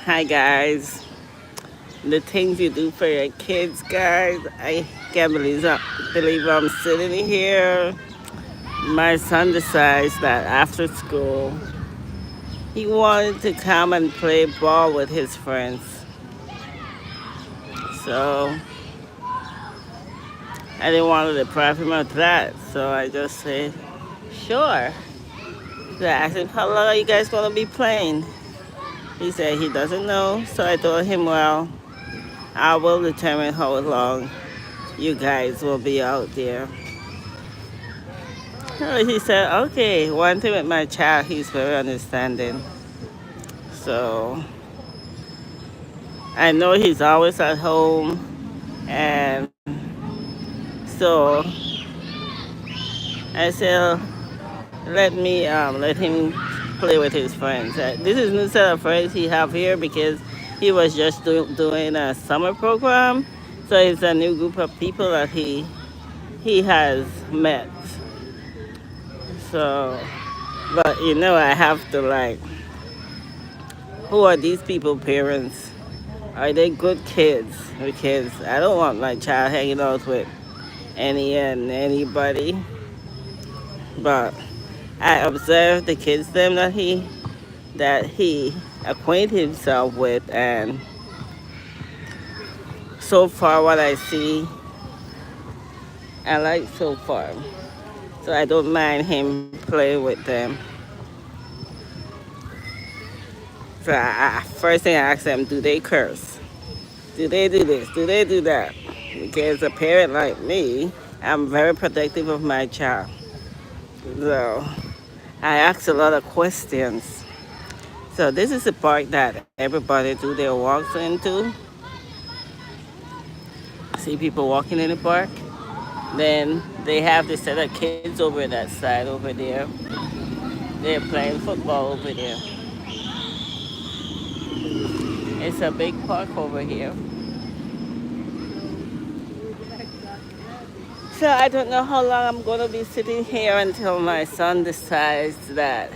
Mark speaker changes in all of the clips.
Speaker 1: Hi guys, the things you do for your kids, guys. I can't believe I'm sitting here. My son decides that after school he wanted to come and play ball with his friends. So I didn't want to deprive him of that. So I just said, sure. So I asked him, how long are you guys gonna be playing? He said he doesn't know. So I told him, well, I will determine how long you guys will be out there. So he said, okay. One thing with my child, he's very understanding. So I know he's always at home. And so I said, let him play with his friends. This is a new set of friends he have here because he was just doing a summer program. So it's a new group of people that he has met. So, but I have to like, who are these people parents? Are they good kids? Because I don't want my child hanging out with any and anybody. But I observed the kids them that he acquainted himself with, and so far what I see, I like so far. So I don't mind him playing with them. So first thing I ask them, do they curse? Do they do this? Do they do that? Because a parent like me, I'm very protective of my child. So I ask a lot of questions. So this is the park that everybody do their walks into. See people walking in the park. Then they have this set of kids over that side over there. They're playing football over there. It's a big park over here. So I don't know how long I'm going to be sitting here until my son decides that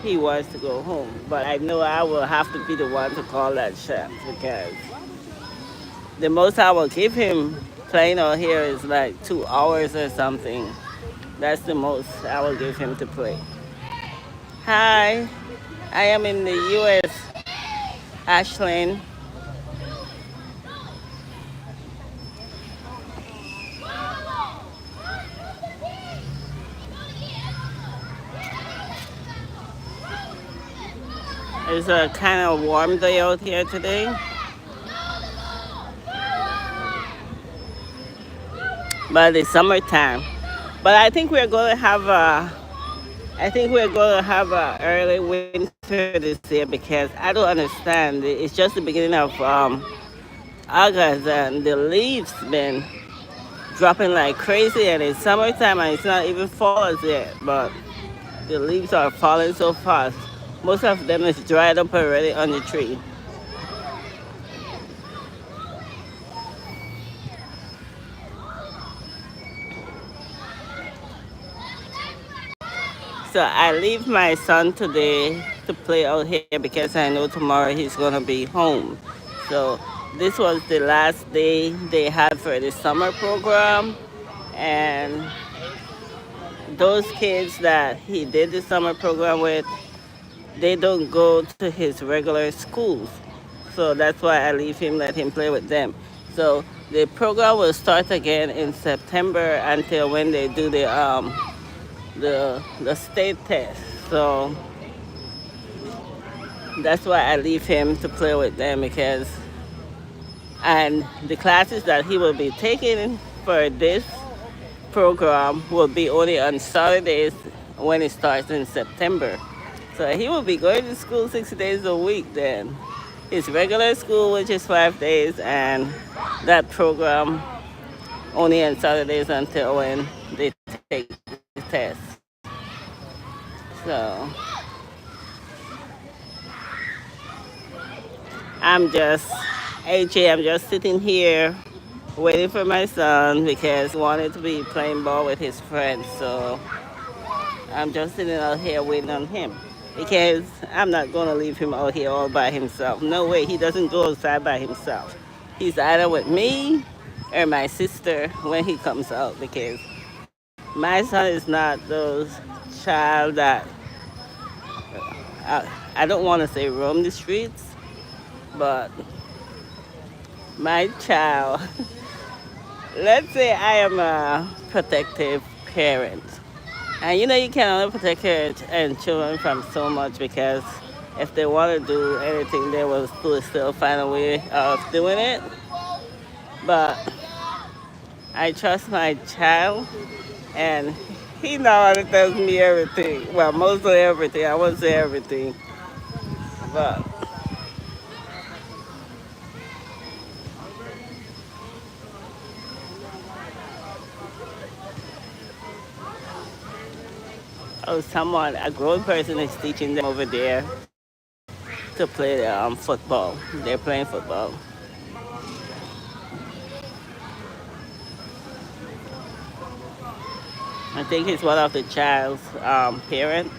Speaker 1: he wants to go home. But I know I will have to be the one to call that shot because the most I will give him playing out here is like 2 hours or something. That's the most I will give him to play. Hi, I am in the U.S. Ashland. It's a kind of warm day out here today. But it's summertime. But I think we're going to have a early winter this year because I don't understand. It's just the beginning of August and the leaves been dropping like crazy and it's summertime and it's not even fall as yet. But the leaves are falling so fast. Most of them is dried up already on the tree. So I leave my son today to play out here because I know tomorrow he's gonna be home. So this was the last day they had for the summer program, and those kids that he did the summer program with, they don't go to his regular schools. So that's why I leave him, let him play with them. So the program will start again in September until when they do the state test. So that's why I leave him to play with them because and the classes that he will be taking for this program will be only on Saturdays when it starts in September. So he will be going to school 6 days a week then. his regular school, which is 5 days, and that program only on Saturdays until when they take the test. So I'm just, AJ, I'm just sitting here waiting for my son because he wanted to be playing ball with his friends. So I'm just sitting out here waiting on him because I'm not going to leave him out here all by himself. No way, he doesn't go outside by himself. He's either with me or my sister when he comes out because my son is not those child that I don't want to say roam the streets, but my child, let's say I am a protective parent. And you know, you can only protect your and children from so much because if they want to do anything, they will still find a way of doing it. But I trust my child, and he now tells me everything. Well, mostly everything. I won't say everything, but oh, someone, a grown person is teaching them over there to play football. They're playing football. I think it's one of the child's parent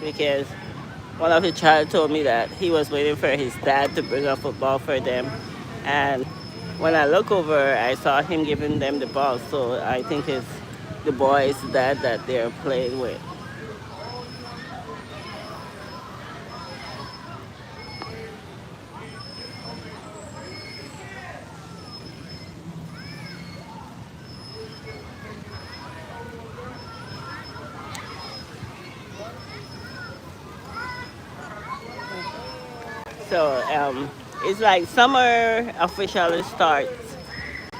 Speaker 1: because one of the child told me that he was waiting for his dad to bring a football for them. And when I look over, I saw him giving them the ball. So I think it's the boy's dad that they're playing with. So it's like summer officially starts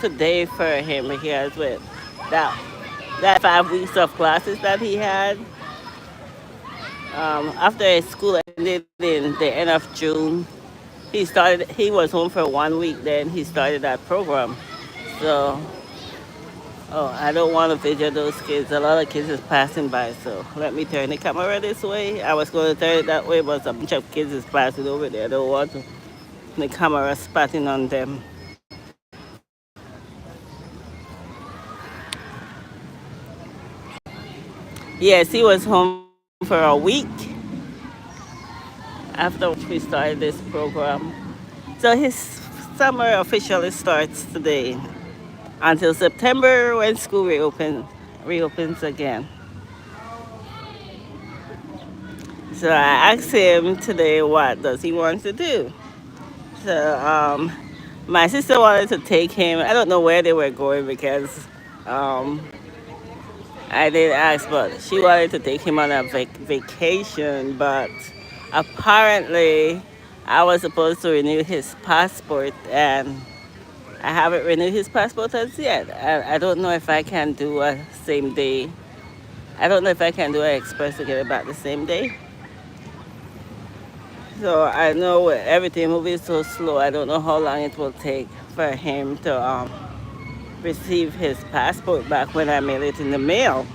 Speaker 1: today for him because with that 5 weeks of classes that he had, after his school ended in the end of June, he was home for 1 week, then he started that program. So oh, I don't want to video those kids. A lot of kids is passing by, so let me turn the camera this way. I was going to turn it that way, but a bunch of kids is passing over there. I don't want the camera spotting on them. Yes, he was home for a week after we started this program. So his summer officially starts today until September when school reopens again. So I asked him today what does he want to do. So my sister wanted to take him. I don't know where they were going because um, I didn't ask, but she wanted to take him on a vacation. But apparently, I was supposed to renew his passport, and I haven't renewed his passport as yet. I don't know if I can do a same day. I don't know if I can do an express to get it back the same day. So I know with everything moving so slow, I don't know how long it will take for him to receive his passport back when I mail it in the mail.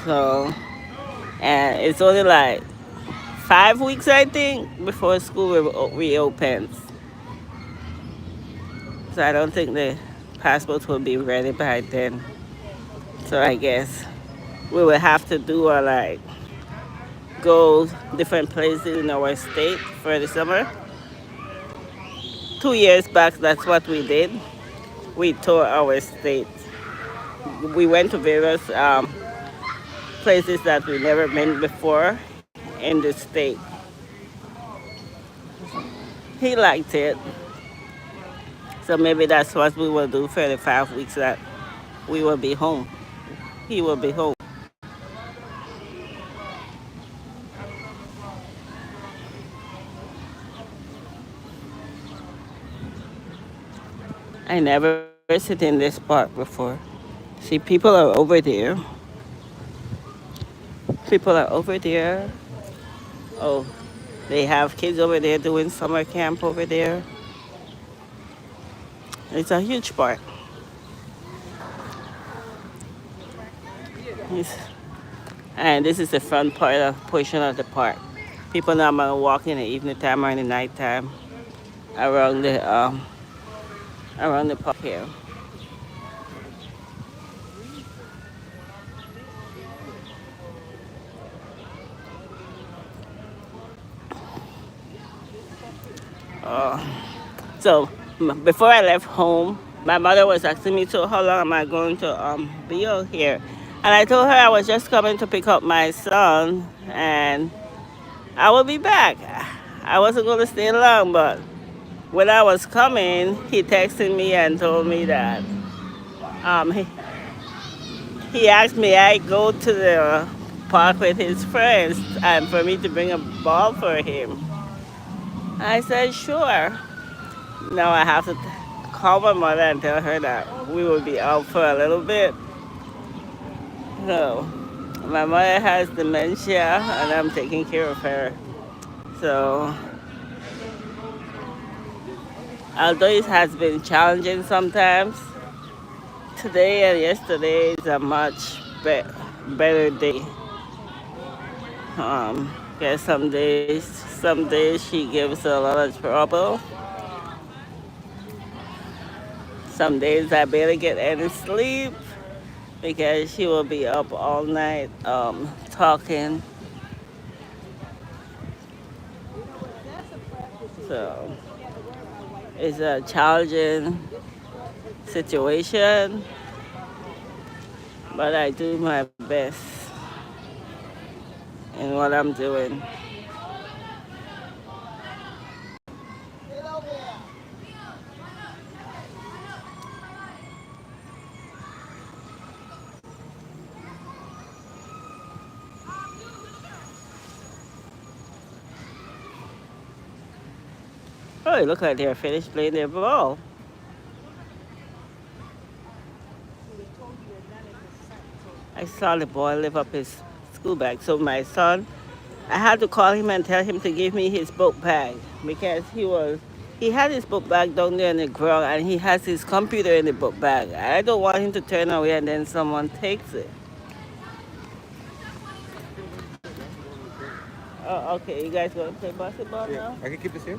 Speaker 1: So, and it's only like 5 weeks, I think, before school reopens. So I don't think the passport will be ready by then. So I guess we will have to do a like go different places in our state for the summer. 2 years back, that's what we did. We toured our state. We went to various places that we never been before in the state. He liked it. So maybe that's what we will do for the 5 weeks that we will be home. He will be home. I never sit in this park before. See, people are over there. People are over there. Oh, They have kids over there doing summer camp over there. It's a huge park. It's- and this is the front part of portion of the park. People normally walk in the evening time or in the night time around the park here. Uh, so before I left home, my mother was asking me, "So how long am I going to be out here?" And I told her I was just coming to pick up my son, and I will be back. I wasn't going to stay long, but when I was coming, he texted me and told me that um, he, he asked me I go to the park with his friends and for me to bring a ball for him. I said, sure. Now I have to call my mother and tell her that we will be out for a little bit. So my mother has dementia and I'm taking care of her. So although it has been challenging sometimes, today and yesterday is a much better day. Because some days she gives a lot of trouble. Some days I barely get any sleep because she will be up all night talking. So it's a challenging situation, but I do my best in what I'm doing. Oh, it looks like they're finished playing their ball. I saw the boy lift up his school bag. So my son, I had to call him and tell him to give me his book bag because he had his book bag down there in the ground and he has his computer in the book bag. I don't want him to turn away and then someone takes it. Oh, okay. You guys gonna play basketball now?
Speaker 2: I can keep this here.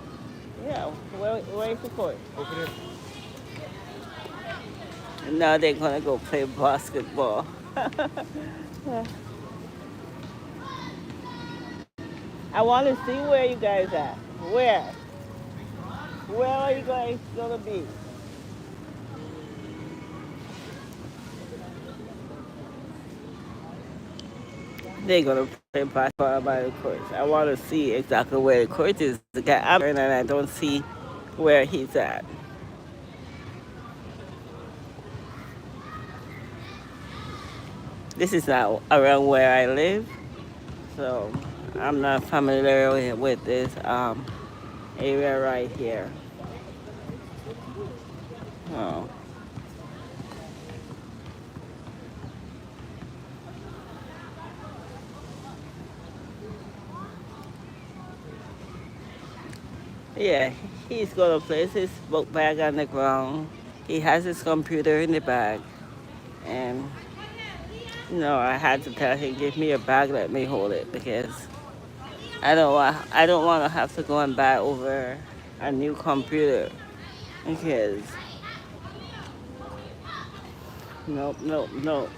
Speaker 1: Yeah. Where is the court?
Speaker 2: Open it.
Speaker 1: Now they're gonna go play basketball. I want to see where you guys at. Where? Where are you guys gonna be? They're gonna play basketball by the court. I want to see exactly where the court is. The guy I'm and I don't see where he's at. This is not around where I live, so I'm not familiar with this area right here. Oh. Yeah, he's gonna place his book bag on the ground. He has his computer in the bag, and I had to tell him, give me a bag, let me hold it because I don't want to have to go and buy over a new computer because nope, nope, nope.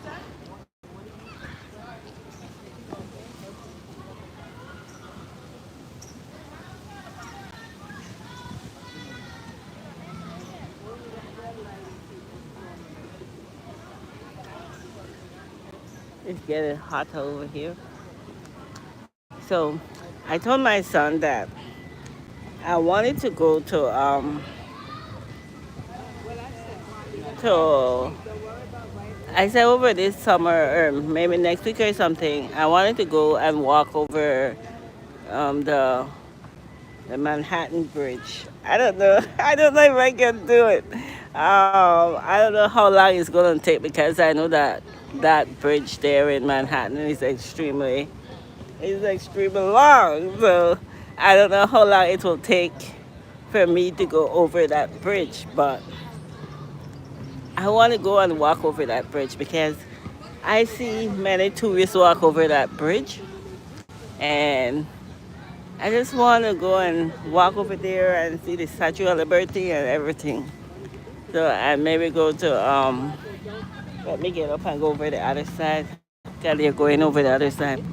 Speaker 1: It's getting hot over here. So I told my son that I wanted to go to I said over this summer or maybe next week or something. I wanted to go and walk over um, the the Manhattan Bridge. I don't know. I don't know if I can do it. I don't know how long it's gonna take because I know that that bridge there in Manhattan is extremely long. So I don't know how long it will take for me to go over that bridge, but I want to go and walk over that bridge because I see many tourists walk over that bridge, and I just want to go and walk over there and see the Statue of Liberty and everything. So I maybe go to let me get up and go over the other side. Cause they're going over the other side.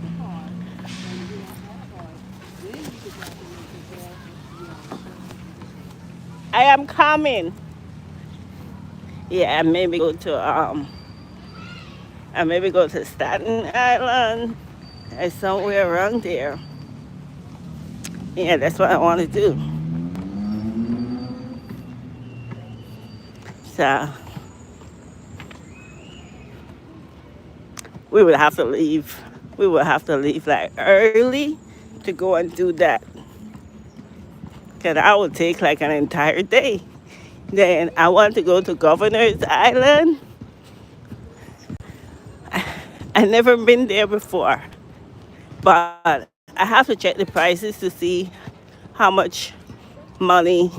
Speaker 1: I am coming. Yeah, I maybe go to Staten Island or somewhere around there. Yeah, that's what I want to do. So we would have to leave. We would have to leave like early to go and do that. Cause I would take like an entire day. Then I want to go to Governor's Island. I never been there before, but I have to check the prices to see how much money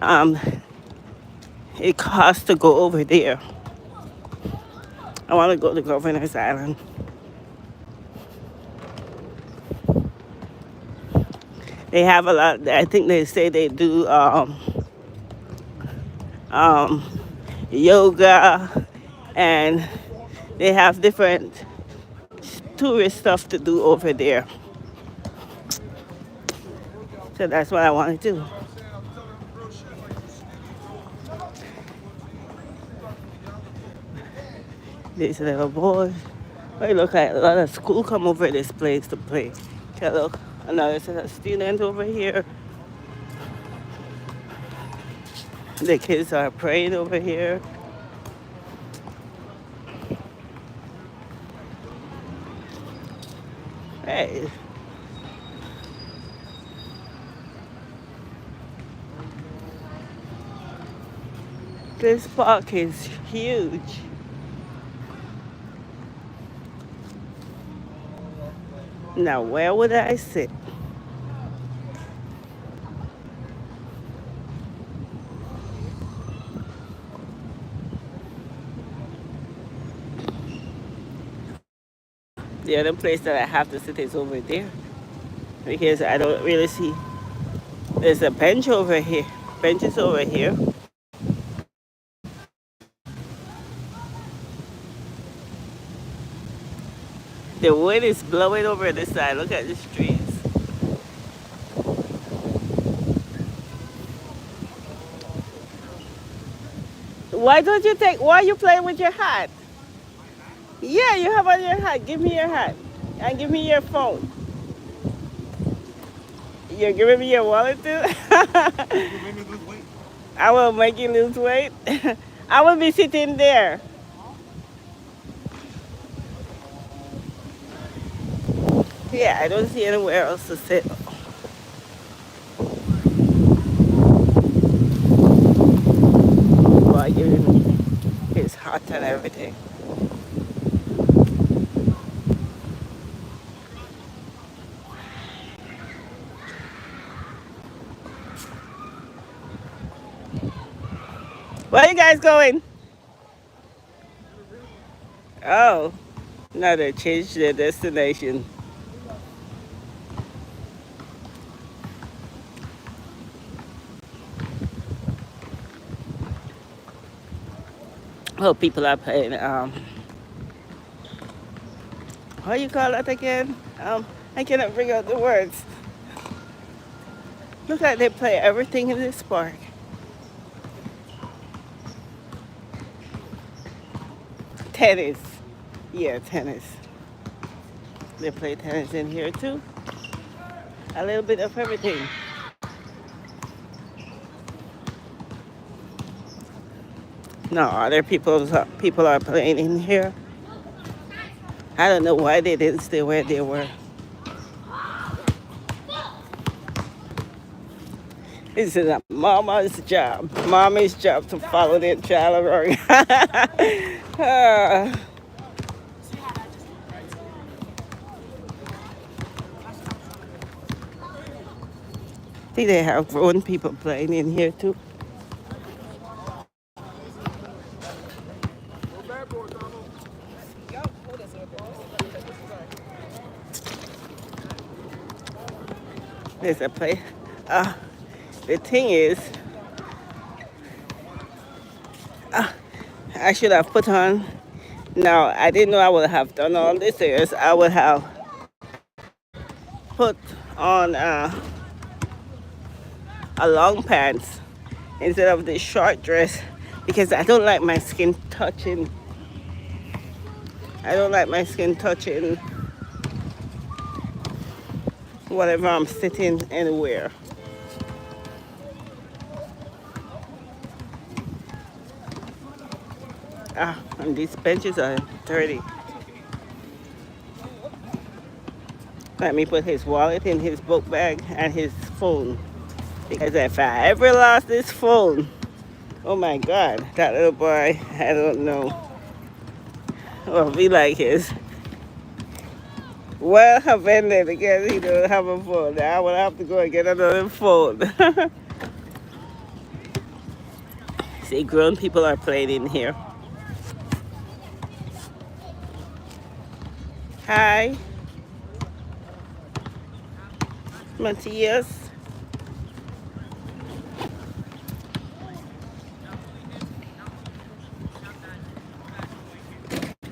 Speaker 1: um, it costs to go over there. I want to go to Governor's Island. They have a lot. I think they say they do um, yoga, and they have different tourist stuff to do over there. So that's what I want to do. These little boys. Hey, look at a lot of school come over this place to play. Okay, look, another set of students over here. The kids are praying over here. Hey, this park is huge. Now, where would I sit? The other place that I have to sit is over there because I don't really see. There's a bench over here. Benches over here. The wind is blowing over this side. Look at these trees. Why don't you take? Why are you playing with your hat? Yeah, you have on your hat. Give me your hat. And give me your phone. You're giving me your wallet too? I will make you lose weight. I will be sitting there. Yeah, I don't see anywhere else to sit. Well, it's hot and everything. Where are you guys going? Oh, no, they changed their destination. Oh, people are playing. What do you call that again? I cannot bring out the words. Look like they play everything in this park. Tennis. Yeah, tennis. They play tennis in here too. A little bit of everything. No, other people are playing in here. I don't know why they didn't stay where they were. This is a mama's job. Mommy's job to follow their child around. Ah, See, they have grown people playing in here too. There's a place. Uh, the thing is, I should have put on. Now, I didn't know I would have done all this. Is I would have put on a long pants instead of the short dress because I don't like my skin touching. I don't like my skin touching whatever I'm sitting anywhere. And these benches are dirty. Let me put his wallet in his book bag and his phone. Because if I ever lost this phone, oh my God, that little boy, I don't know. Well, be like his. Well, offended because he don't have a phone. Now I will have to go and get another phone. See, grown people are playing in here. Hi, Matthias.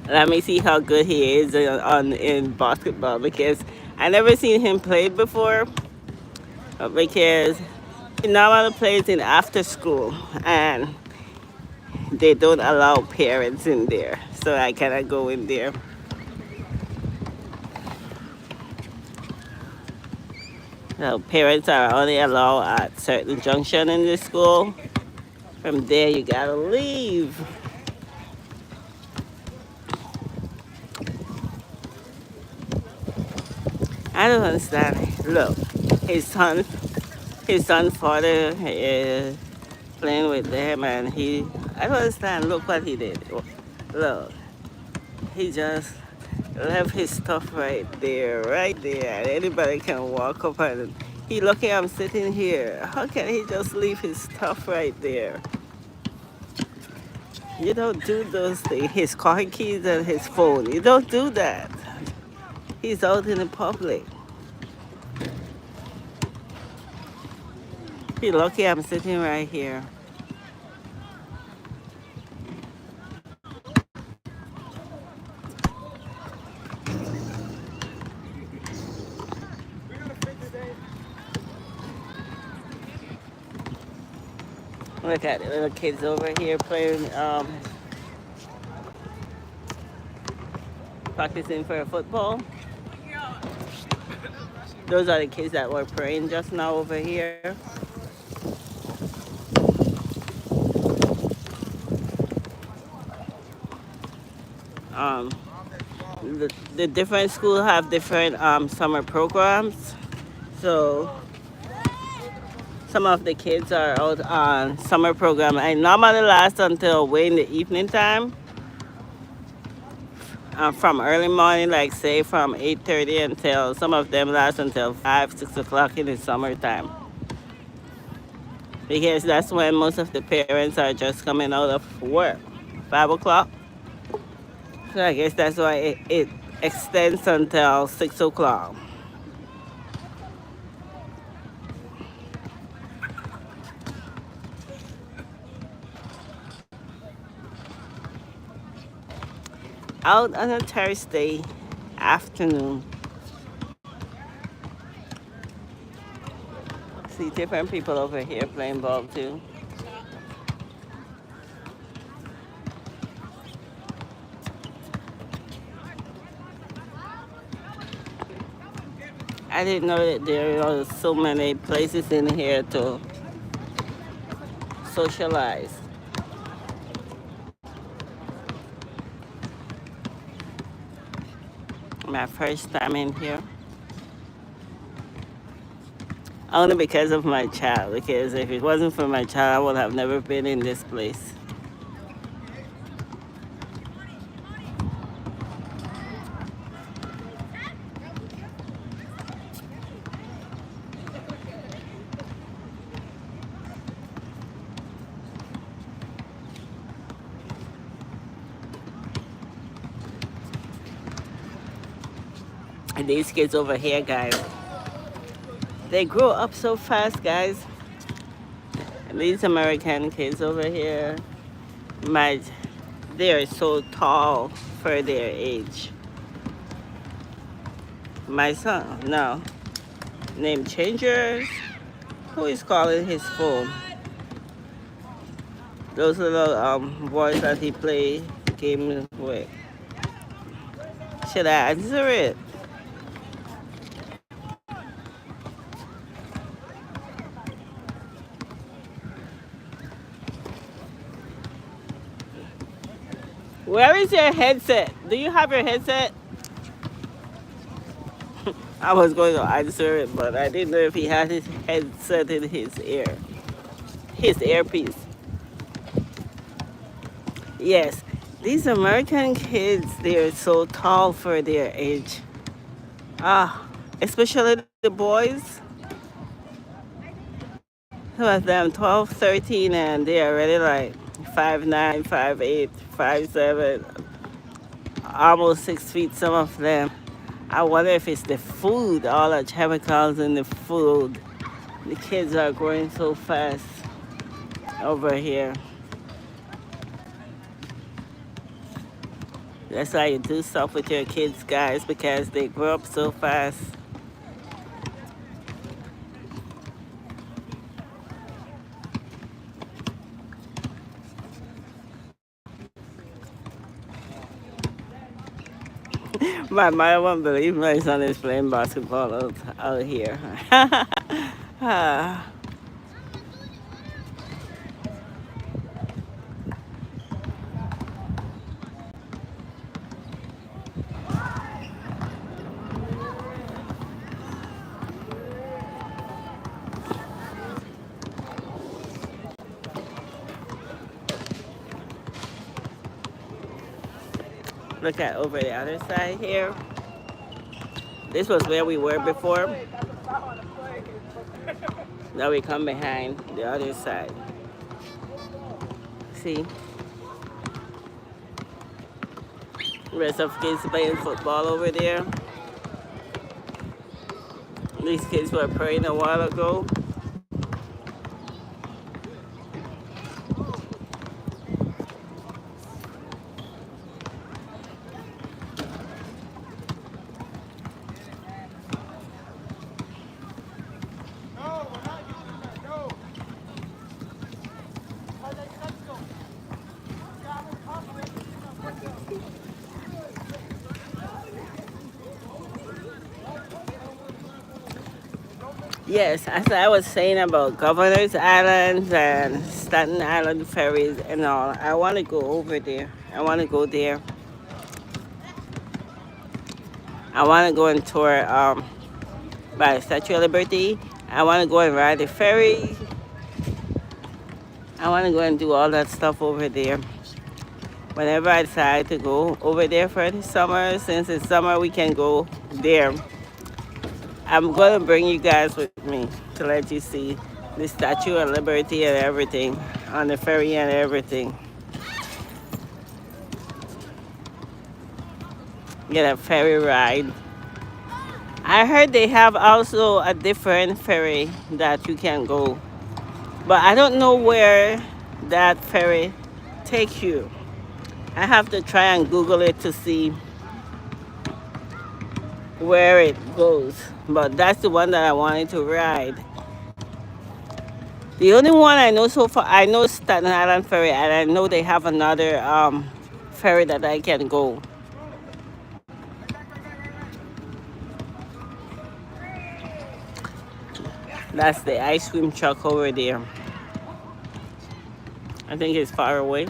Speaker 1: Let me see how good he is in basketball because I never seen him play before. Because he normally plays in after school and they don't allow parents in there, so I cannot go in there. So parents are only allowed at certain junction in the school. From there, you gotta leave. I don't understand. Look, his son, his son's father is playing with them, and I don't understand. Look what he did. Look, he just left his stuff right there, and anybody can walk up and he lucky I'm sitting here. How can he just leave his stuff right there? You don't do those things. His car keys and his phone. You don't do that. He's out in the public. He lucky I'm sitting right here. Look at the little kids over here playing, practicing for football. Those are the kids that were praying just now over here. Um, the different schools have different summer programs. So some of the kids are out on summer program and normally last until way in the evening time. From early morning, like say from 8:30 until some of them last until 5, 6 o'clock in the summertime. Because that's when most of the parents are just coming out of work, 5 o'clock. So I guess that's why it extends until 6 o'clock. Out on a Thursday afternoon. See different people over here playing ball too. I didn't know that there are so many places in here to socialize. My first time in here. Only because of my child, because if it wasn't for my child, I would have never been in this place. And these kids over here, guys, they grow up so fast, guys. And these American kids over here, my, they're so tall for their age. My son, no. Name changers. Who is calling his phone? Those little boys that he play games with. Should I answer it? Where is your headset? Do you have your headset? I was going to answer it, but I didn't know if he had his headset in his ear. His earpiece. Yes, these American kids, they're so tall for their age. Ah, especially the boys. Some of them 12, 13, and they're already like 5'9", 5'8", 5'7", almost 6 feet, some of them. I wonder if it's the food, all the chemicals in the food. The kids are growing so fast over here. That's why you do stuff with your kids, guys, because they grow up so fast. My mother won't believe my son is playing basketball out here. Ah, look at over the other side here. This was where we were before. Now we come behind the other side. See? Rest of kids playing football over there. These kids were praying a while ago. Yes, as I was saying about Governor's Island and Staten Island ferries and all, I want to go over there. I want to go there. I want to go and tour by the Statue of Liberty. I want to go and ride the ferry. I want to go and do all that stuff over there. Whenever I decide to go over there for the summer, since it's summer, we can go there. I'm going to bring you guys with me to let you see the Statue of Liberty and everything, on the ferry and everything. Get a ferry ride. I heard they have also a different ferry that you can go, but I don't know where that ferry takes you. I have to try and Google it to see where it goes, but that's the one that I wanted to ride. The only one I know so far, I know Staten Island Ferry, and I know they have another ferry that I can go. That's the ice cream truck over there. I think it's far away.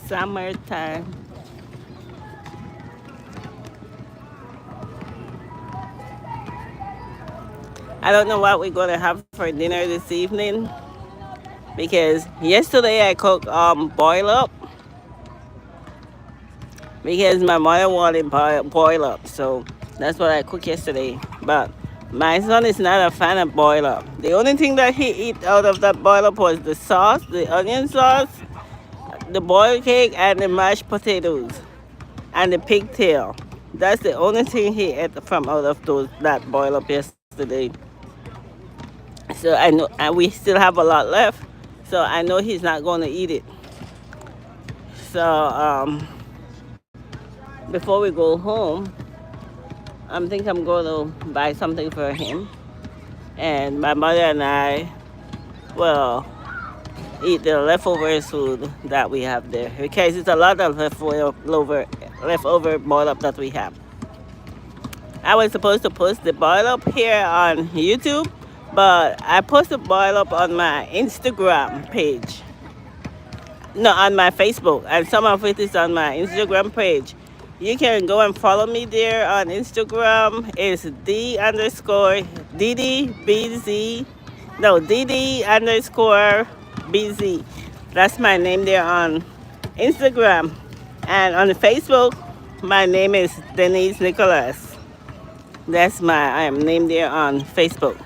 Speaker 1: Summertime. I don't know what we're gonna have for dinner this evening because yesterday I cooked boil up because my mother wanted boil up, so that's what I cooked yesterday. But My son is not a fan of boil up. The only thing that he eat out of that boil up was the sauce, the onion sauce, the boiled cake, and the mashed potatoes, and the pigtail. That's the only thing he ate from out of those that boil up yesterday. So I know, and we still have a lot left. So I know he's not going to eat it. So before we go home, I think I'm going to buy something for him, and my mother and I will eat the leftover food that we have there because it's a lot of leftover boil up that we have. I was supposed to post the boil up here on YouTube, but I posted boil up on my Instagram page. No, on my Facebook, and some of it is on my Instagram page. You can go and follow me there on Instagram. It's D underscore DDBZ. No, DD underscore BZ. That's my name there on Instagram. And on Facebook, my name is Denise Nicholas. That's my I am named there on Facebook.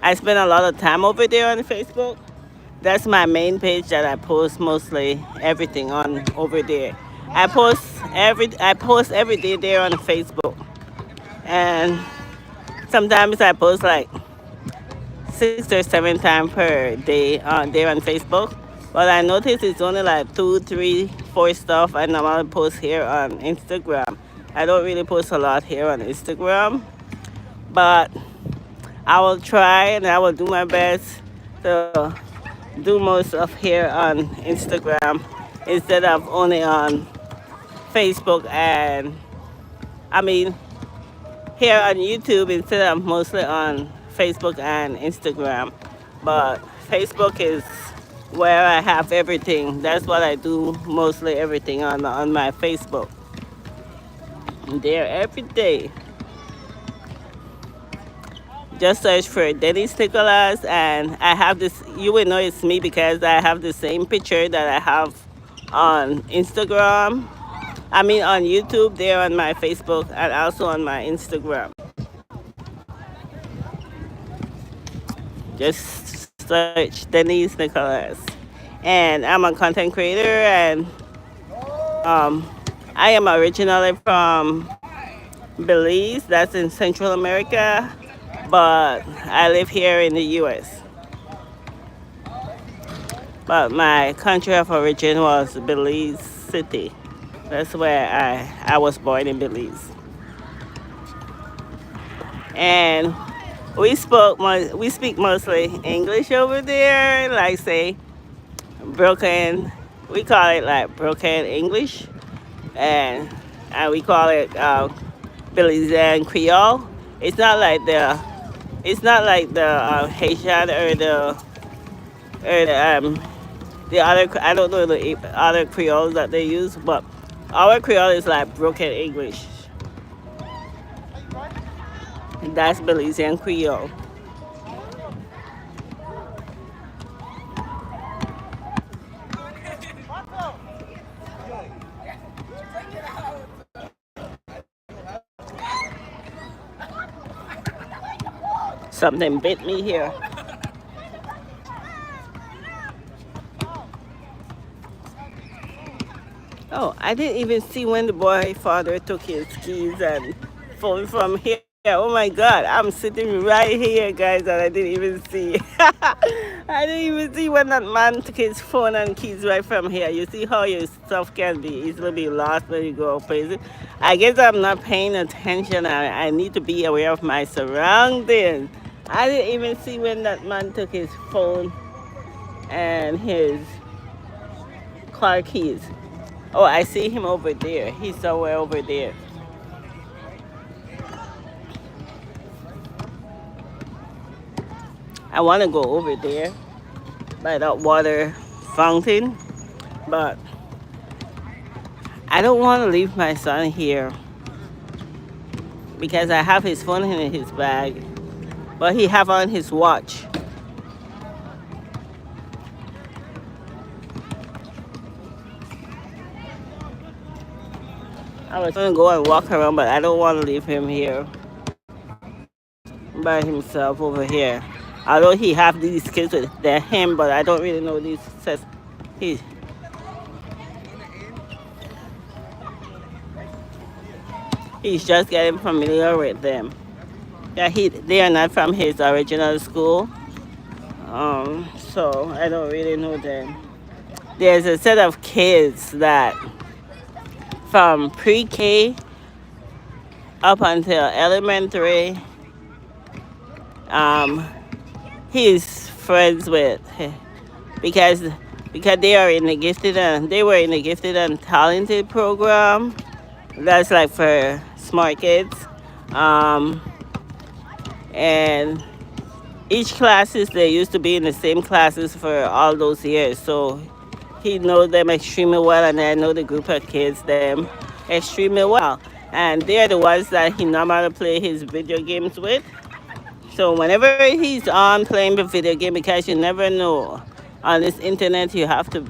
Speaker 1: I spend a lot of time over there on Facebook. That's my main page that I post mostly everything on over there. I post every day there on Facebook. And sometimes I post like 6 or 7 times per day there on Facebook. But I notice it's only like 2, 3, 4 stuff I normally post here on Instagram. I don't really post a lot here on Instagram, but I will try and I will do my best to do most of here on Instagram instead of only on Facebook and I mean here on YouTube instead of mostly on Facebook and Instagram. But Facebook is where I have everything. That's what I do mostly everything on my Facebook. I'm there every day. Just search for Denise Nicholas, and I have this. You will know it's me because I have the same picture that I have on Instagram. I mean on YouTube, there on my Facebook, and also on my Instagram. Just search Denise Nicholas, and I'm a content creator, and I am originally from Belize, that's in Central America, but I live here in the U.S. But my country of origin was Belize City. That's where I was born in Belize. And we speak mostly English over there, like say broken. We call it like broken English, and we call it Belizean Creole. It's not like the Haitian or the other. I don't know the other Creoles that they use, but our Creole is like broken English. That's Belizean Creole. Something bit me here. Oh, I didn't even see when the boy father took his keys and phone from here. Oh my God, I'm sitting right here, guys, and I didn't even see. I didn't even see when that man took his phone and keys right from here. You see how your stuff can be easily be lost when you go crazy. I guess I'm not paying attention. I need to be aware of my surroundings. I didn't even see when that man took his phone and his car keys. Oh, I see him over there. He's somewhere over there. I want to go over there by that water fountain, but I don't want to leave my son here because I have his phone in his bag, but he have on his watch. I was going to go and walk around, but I don't want to leave him here. by himself over here. Although he have these kids with him, but I don't really know these. Says he he's just getting familiar with them. Yeah, they are not from his original school. So I don't really know them. There's a set of kids that from pre-K up until elementary, um, he's friends with because because they are in the gifted and they were in the gifted and talented program. That's like for smart kids, um, and each classes they used to be in the same classes for all those years. So he knows them extremely well, and I know the group of kids them extremely well. And they're the ones that he normally play his video games with. So whenever he's on playing the video game, because you never know on this internet, you have to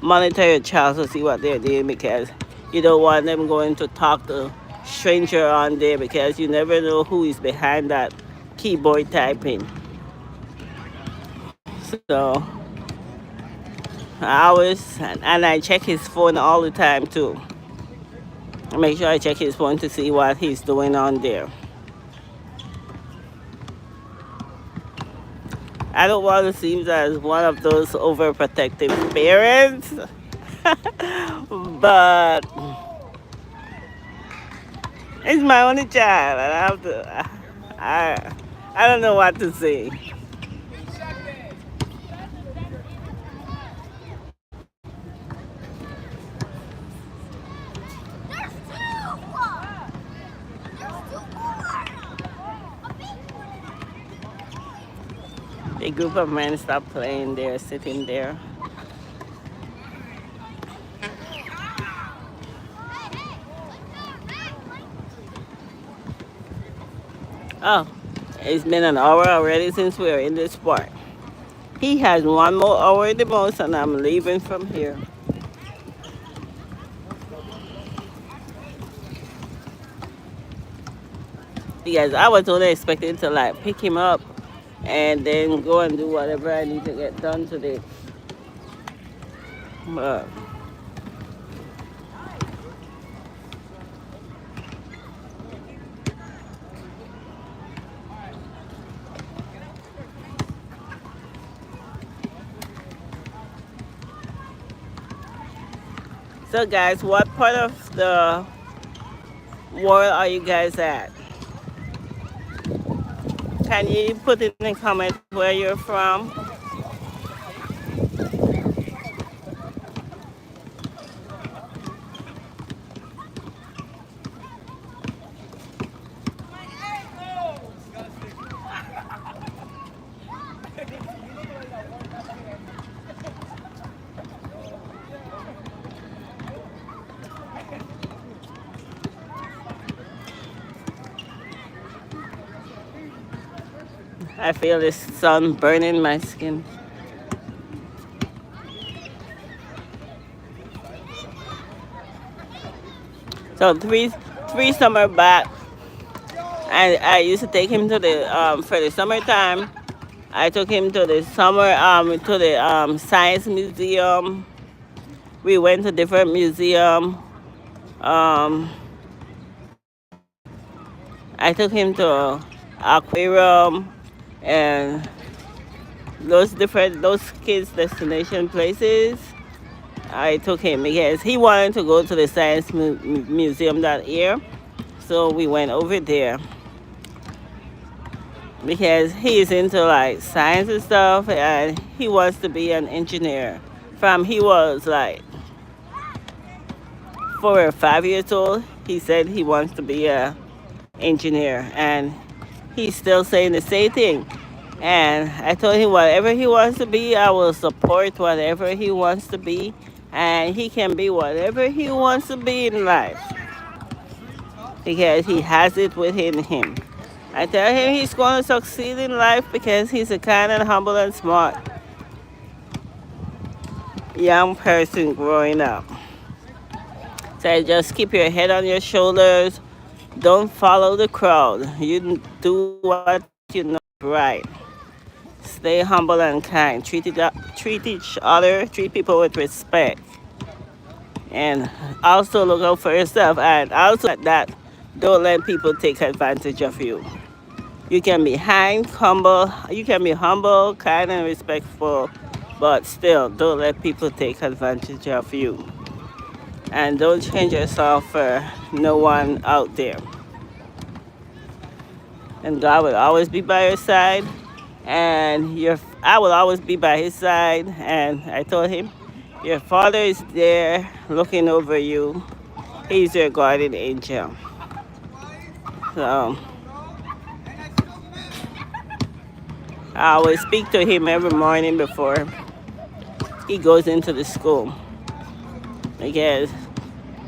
Speaker 1: monitor your child to see what they're doing because you don't want them going to talk to stranger on there because you never know who is behind that keyboard typing. So I always and I check his phone all the time too. I make sure I check his phone to see what he's doing on there. I don't want to seem as one of those overprotective parents, but it's my only child, and I have to. I don't know what to say. A group of men stopped playing there, sitting there. Oh, it's been an hour already since we are in this park. He has one more hour at the most, and I'm leaving from here. Because I was only expecting to like pick him up and then go and do whatever I need to get done today. But so guys, what part of the world are you guys at? Can you put in the comments where you're from? I feel the sun burning my skin. So three summer back, I used to take him to the for the summertime. I took him to the science museum. We went to different museum. Um, I took him to aquarium and those kids destination places. I took him because he wanted to go to the science museum that year, so we went over there because he's into like science and stuff, and he wants to be an engineer. From he was like 4 or 5 years old, he said he wants to be a engineer, and he's still saying the same thing. And I told him whatever he wants to be, I will support whatever he wants to be, and he can be whatever he wants to be in life because he has it within him. I tell him he's going to succeed in life because he's a kind and humble and smart young person growing up. So just keep your head on your shoulders. Don't follow the crowd. You do what you know right. Stay humble and kind. Treat each other, treat people with respect. And also look out for yourself. And also that don't let people take advantage of you. You can be humble, kind and respectful, but still don't let people take advantage of you. And don't change yourself for no one out there. And God will always be by your side. And I will always be by his side. And I told him, your father is there looking over you. He's your guardian angel. So I always speak to him every morning before he goes into the school. Because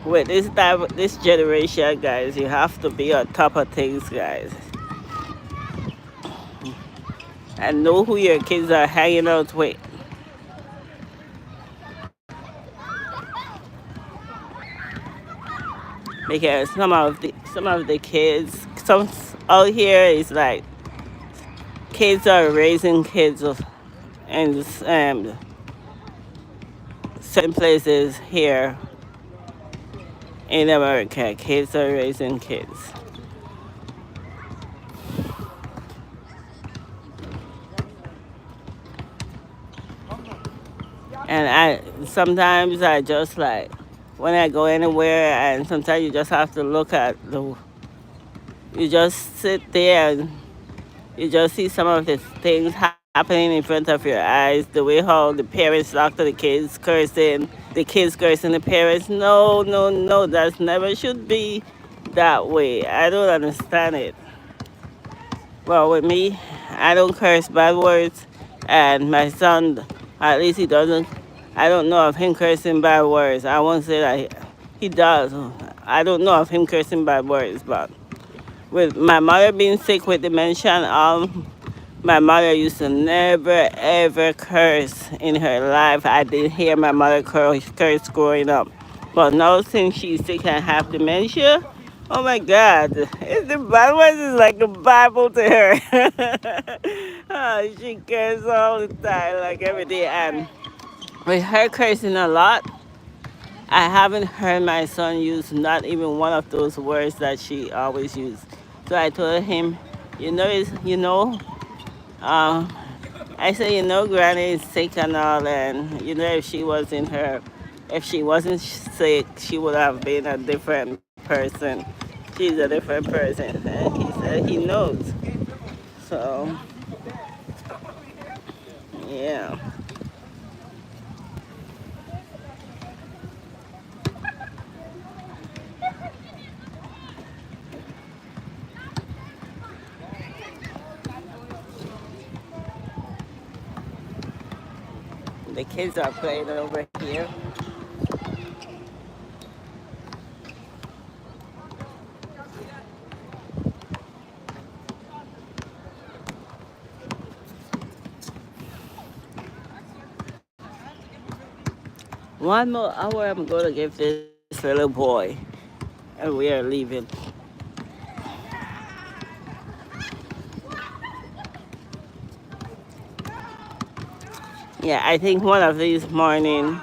Speaker 1: with this generation, guys, you have to be on top of things, guys. And know who your kids are hanging out with. Because some of the kids, some out here is like kids are raising kids of in certain places here in America. Kids are raising kids. And I just like when I go anywhere, and sometimes you just have to look at you just sit there and you just see some of the things happening in front of your eyes. The way how the parents talk to the kids cursing the parents. No, no, no, that never should be that way. I don't understand it. Well, with me, I don't curse bad words, and my son, at least he doesn't. I don't know of him cursing bad words. I won't say that he does. I don't know of him cursing bad words, but with my mother being sick with dementia and all, my mother used to never ever curse in her life. I didn't hear my mother curse growing up. But now since she's sick and have dementia, oh my God, the Bible is like a Bible to her. Oh, she curses all the time, like every day. And with her cursing a lot, I haven't heard my son use not even one of those words that she always used. So I told him, uh, I said, Granny is sick and all, and if she wasn't sick, she would have been a different person. She's a different person, and he said he knows. So, yeah, the kids are playing over here. One more hour, I'm gonna give this little boy, and we are leaving. Yeah, I think one of these morning.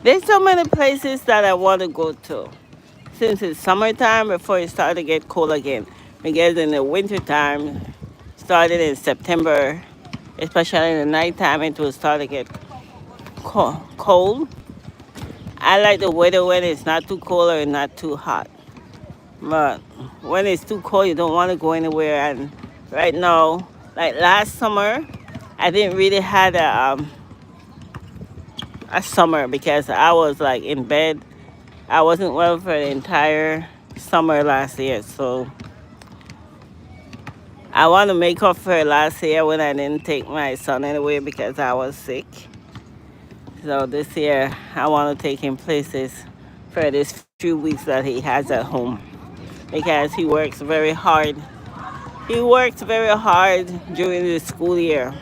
Speaker 1: There's so many places that I want to go to. Since it's summertime before it started to get cold again. Because in the wintertime, started in September, especially in the nighttime, it will start to get cold. I like the weather when it's not too cold or not too hot. But when it's too cold, you don't want to go anywhere. And right now, like last summer, I didn't really had a summer because I was like in bed. I wasn't well for the entire summer last year. So I want to make up for last year when I didn't take my son anywhere because I was sick. So this year I want to take him places for this few weeks that he has at home because he works very hard. He works very hard during the school year.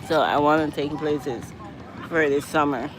Speaker 1: So I want to take him places for this summer.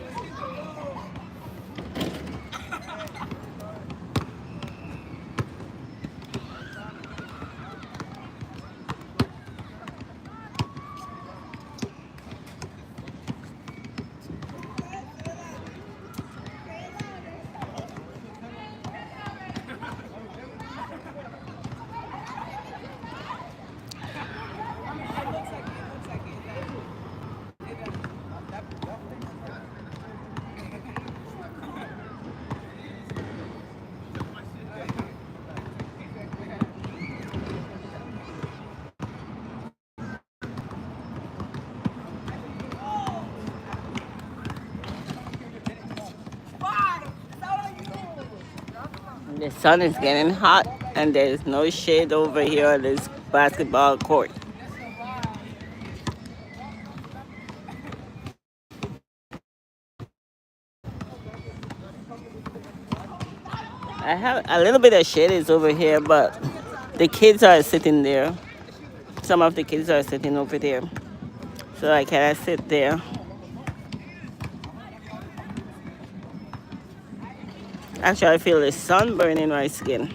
Speaker 1: The sun is getting hot, and there's no shade over here on this basketball court. I have a little bit of shade is over here, but the kids are sitting there. Some of the kids are sitting over there, so I cannot sit there. Actually, I feel the sun burning my skin.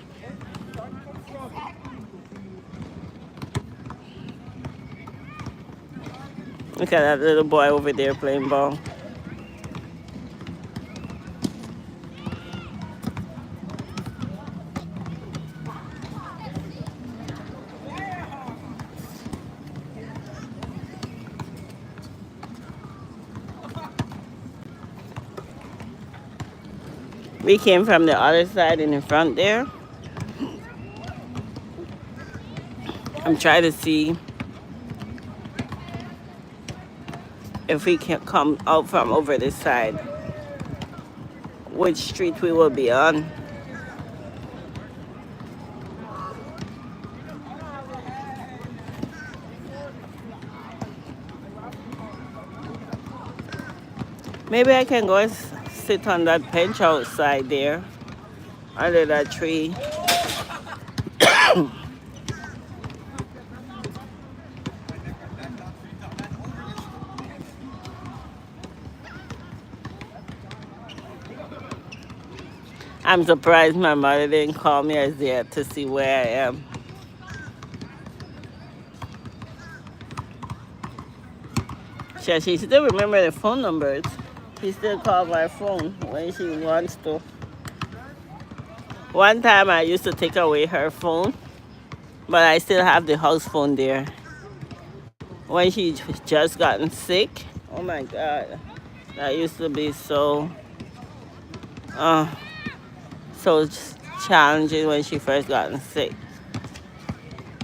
Speaker 1: Look at that little boy over there playing ball. We came from the other side in the front there. I'm trying to see if we can come out from over this side, which street we will be on. Maybe I can go and sit on that bench outside there, under that tree. I'm surprised my mother didn't call me as yet to see where I am. She still remember the phone numbers. She still calls my phone when she wants to. One time I used to take away her phone, but I still have the house phone there. When she just gotten sick, oh my God, that used to be so challenging when she first gotten sick.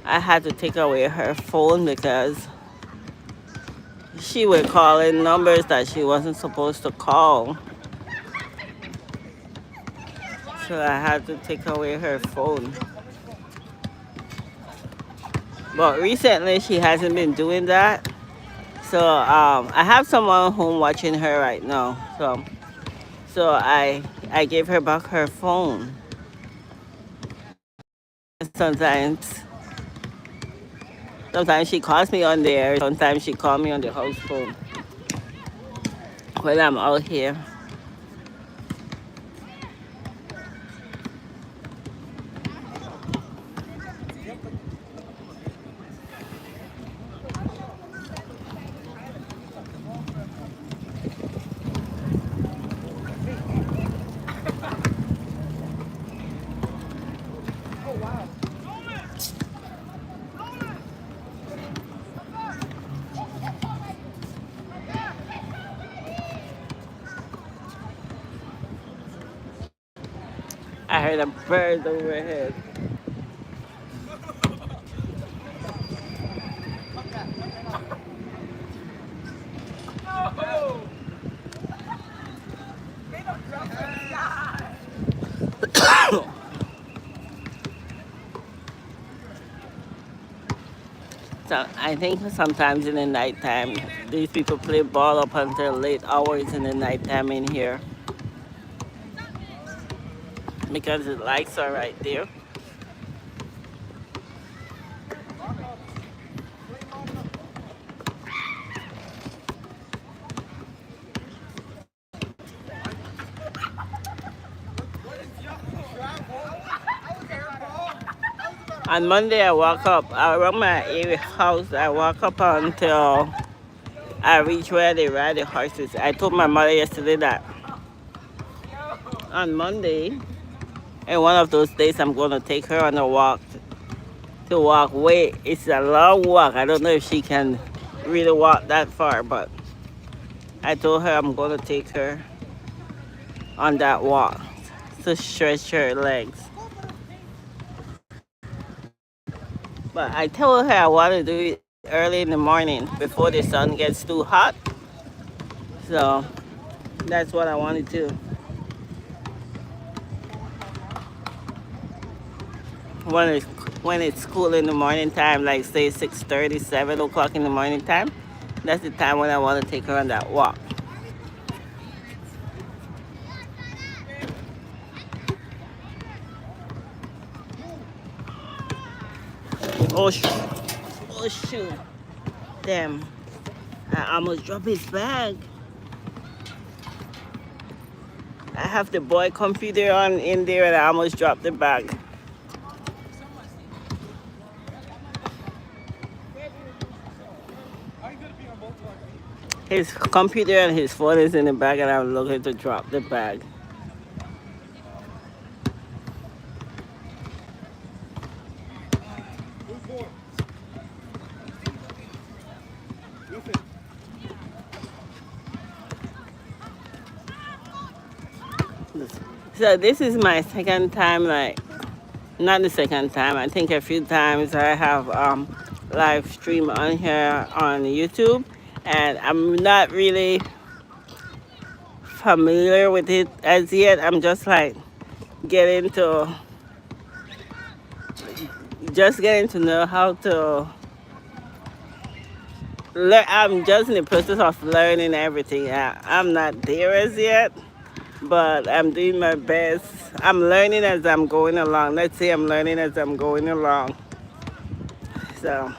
Speaker 1: I had to take away her phone because she was calling numbers that she wasn't supposed to call. So I had to take away her phone. But recently she hasn't been doing that. So I have someone home watching her right now. So I gave her back her phone. Sometimes she calls me on there. Sometimes she calls me on the house phone when I'm out here. I heard a bird overhead. So I think sometimes in the nighttime, these people play ball up until late hours in the nighttime in here because the lights are right there. On Monday, I walk up around my area house. I walk up until I reach where they ride the horses. I told my mother yesterday that on Monday, and one of those days, I'm going to take her on a walk to walk way. It's a long walk. I don't know if she can really walk that far, but I told her I'm going to take her on that walk to stretch her legs. But I told her I want to do it early in the morning before the sun gets too hot. So that's what I want to do. when it's when it's cool in the morning time, like say 6:30, 7 o'clock in the morning time. That's the time when I want to take her on that walk. Oh, oh shoot. Damn. I almost dropped his bag. I have the boy computer on in there and I almost dropped the bag. His computer and his phone is in the bag and I'm looking to drop the bag. So this is my second time, like not the second time. I think a few times I have live stream on here on YouTube, and I'm not really familiar with it as yet. I'm getting to getting to know how to learn. I'm just in the process of learning everything. I'm not there as yet, but I'm doing my best. I'm learning as I'm going along. Let's say I'm learning as I'm going along. So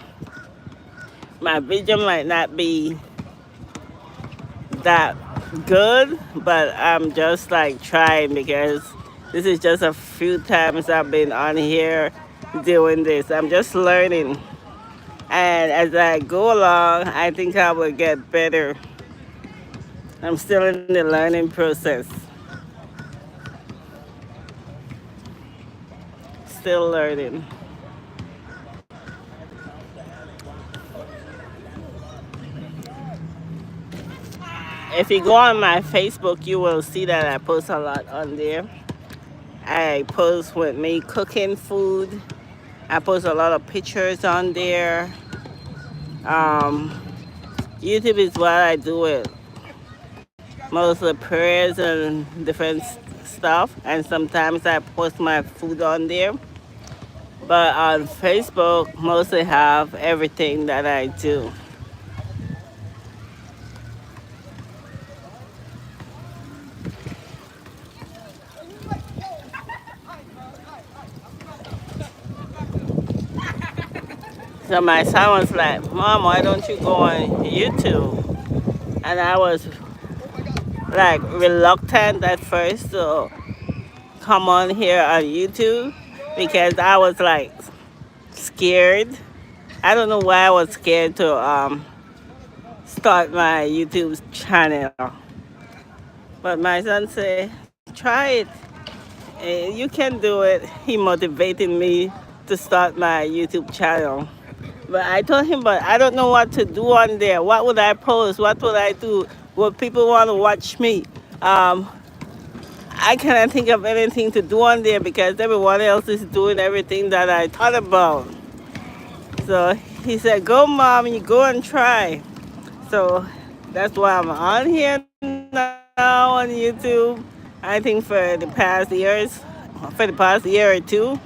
Speaker 1: my vision might not be that good, but I'm just like trying because this is just a few times I've been on here doing this. I'm just learning. And as I go along, I think I will get better. I'm still in the learning process. Still learning. If you go on my Facebook, you will see that I post a lot on there. I post with me cooking food. I post a lot of pictures on there. Um, YouTube is what I do it. Most of the prayers and different stuff. And sometimes I post my food on there. But on Facebook, mostly have everything that I do. So my son was like, Mom, why don't you go on YouTube? And I was like reluctant at first to come on here on YouTube because I was like scared. I don't know why I was scared to start my YouTube channel. But my son said, try it. You can do it. He motivated me to start my YouTube channel. But I told him, but I don't know what to do on there. What would I post? What would I do? Would people want to watch me? Um, I cannot think of anything to do on there because everyone else is doing everything that I thought about. So he said, go mom, you go and try. So that's why I'm on here now on YouTube. I think for the past year or two.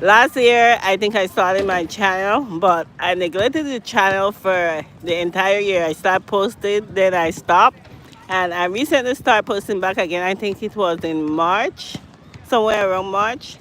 Speaker 1: Last year, I think I started my channel, but I neglected the channel for the entire year. I started posting, then I stopped. And I recently started posting back again. I think it was in March, somewhere around March.